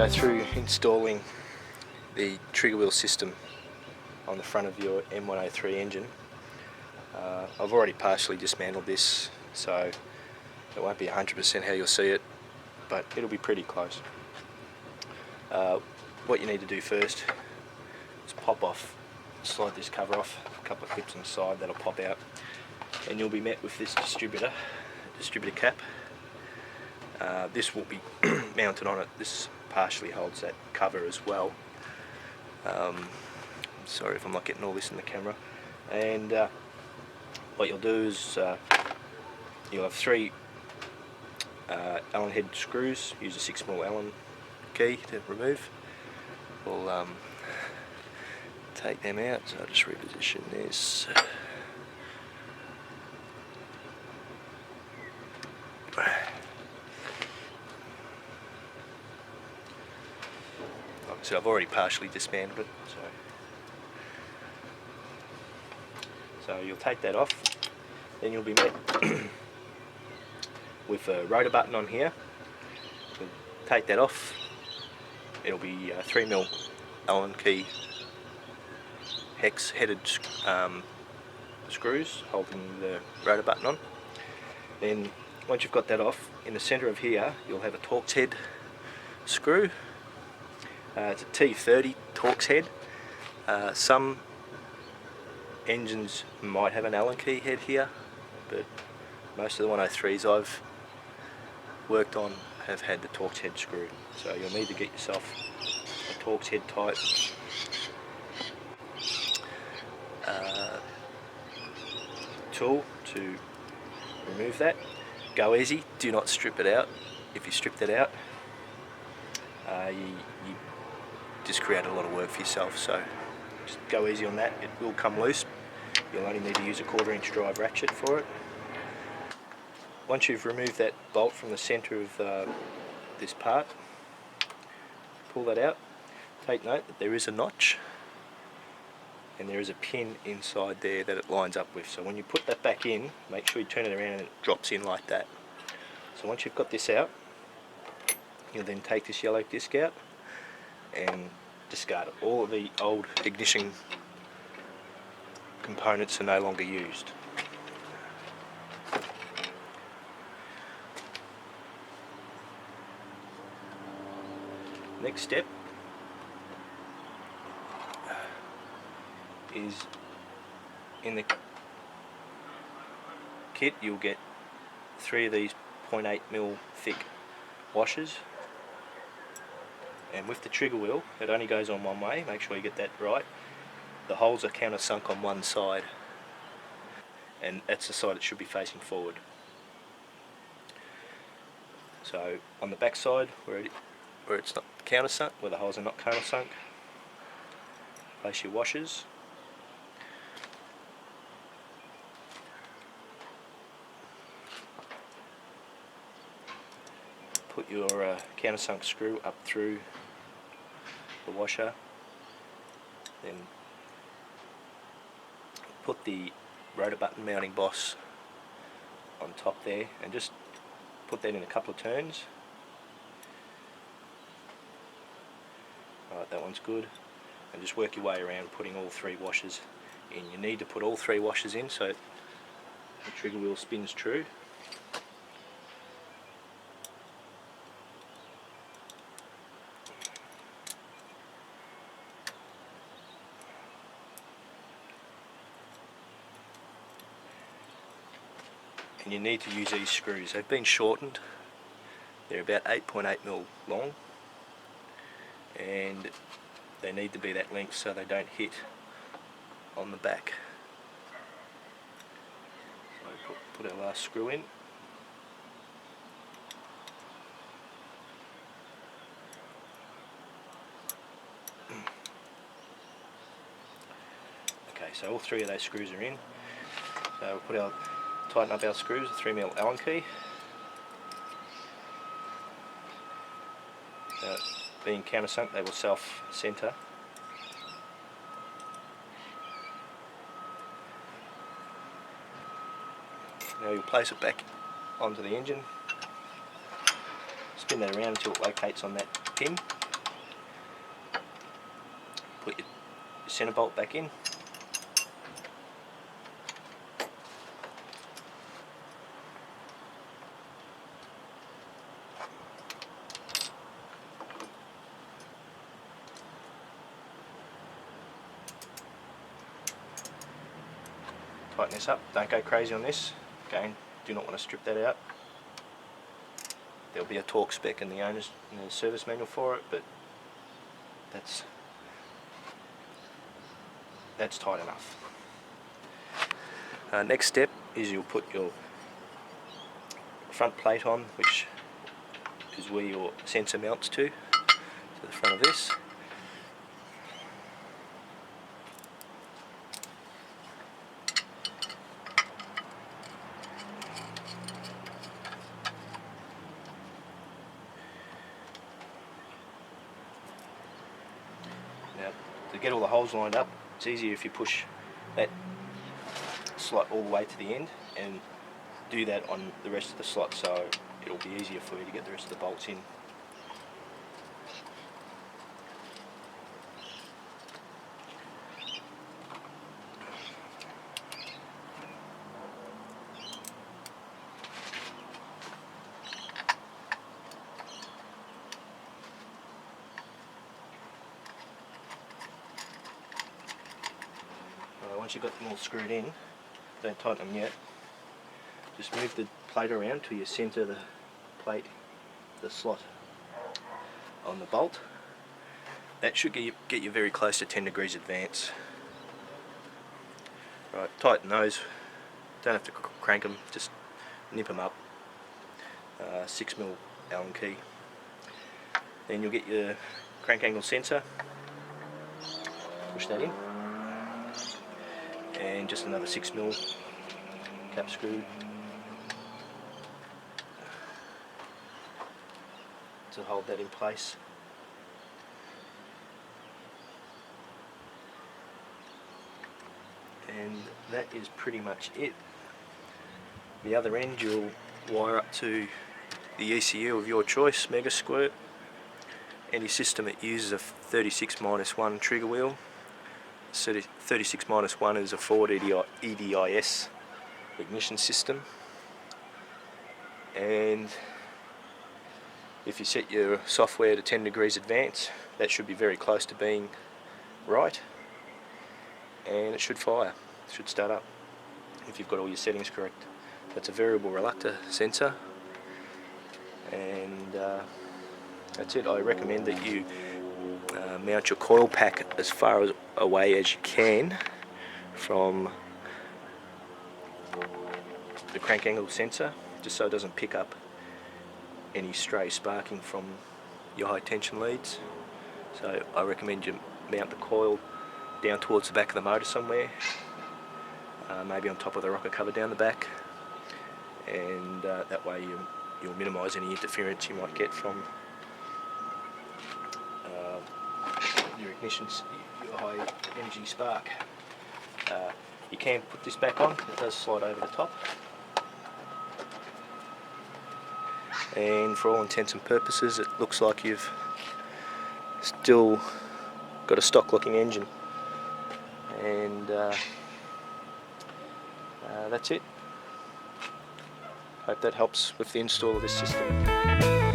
go through installing the trigger wheel system on the front of your M103 engine. I've already partially dismantled this, so it won't be 100% how you'll see it, but it'll be pretty close. What you need to do first is slide this cover off, a couple of clips on the side that'll pop out, and you'll be met with this distributor cap. This will be mounted on it. This partially holds that cover as well. Sorry if I'm not getting all this in the camera. And what you'll do is you'll have 3 Allen head screws. Use a 6mm Allen key to remove. We'll take them out, so I'll just reposition this. Like I said, I've already partially dismantled it, so you'll take that off. Then you'll be met with a rotor button on here. You'll take that off. It'll be 3mm Allen key hex headed screws holding the rotor button on. Then once you've got that off, in the centre of here you'll have a Torx head screw. It's a T30 Torx head. Some engines might have an Allen key head here, but most of the 103s I've worked on have had the Torx head screw. So you'll need to get yourself a Torx head type tool to remove that. Go easy, do not strip it out. If you strip that out, you just create a lot of work for yourself, so just go easy on that. It will come loose. You'll only need to use a 1/4" drive ratchet for it. Once you've removed that bolt from the centre of this part, pull that out. Take note that there is a notch and there is a pin inside there that it lines up with. So when you put that back in, make sure you turn it around and it drops in like that. So once you've got this out, you'll then take this yellow disc out and discard it. All of the old ignition components are no longer used. Next step is in the kit you'll get 3 of these 0.8mm thick washers, and with the trigger wheel it only goes on one way. Make sure you get that right. The holes are countersunk on one side, and that's the side it should be facing forward. So on the back side where it's not countersunk, where the holes are not countersunk, place your washers. Put your countersunk screw up through the washer, then put the rotor button mounting boss on top there and just put that in a couple of turns. Alright, that one's good. And just work your way around putting all 3 washers in. You need to put all 3 washers in so the trigger wheel spins true. And you need to use these screws. They've been shortened. They're about 8.8mm long, and they need to be that length so they don't hit on the back. So put our last screw in. Okay, so all 3 of those screws are in. So we'll tighten up our screws, a 3mm Allen key. Being countersunk, they will self-centre. Now you'll place it back onto the engine, spin that around until it locates on that pin. put your centre bolt back in. Tighten this up, don't go crazy on this. Again, do not want to strip that out. There'll be a torque spec in the owner's service manual for it, but that's tight enough. Next step is you'll put your front plate on, which is where your sensor mounts to the front of this. Now, to get all the holes lined up, it's easier if you push that slot all the way to the end and do that on the rest of the slot, so it'll be easier for you to get the rest of the bolts in. Once you've got them all screwed in, don't tighten them yet, just move the plate around till you centre the plate, the slot on the bolt. That should get you very close to 10 degrees advance. Right, tighten those, don't have to crank them, just nip them up. 6mm Allen key. Then you'll get your crank angle sensor, push that in. And just another 6mm cap screw to hold that in place. And that is pretty much it. The other end you'll wire up to the ECU of your choice, Mega Squirt. Any system it uses a 36-1 trigger wheel. 36-1 is a Ford EDIS ignition system, and if you set your software to 10 degrees advance, that should be very close to being right, and it should fire, it should start up if you've got all your settings correct. That's a variable reluctor sensor, and that's it. I recommend that you mount your coil pack as far away as you can from the crank angle sensor, just so it doesn't pick up any stray sparking from your high tension leads. So I recommend you mount the coil down towards the back of the motor somewhere, maybe on top of the rocker cover down the back, and that way you'll minimise any interference you might get from your ignition, your high energy spark. You can put this back on, it does slide over the top, and for all intents and purposes it looks like you've still got a stock looking engine, and that's it. Hope that helps with the install of this system.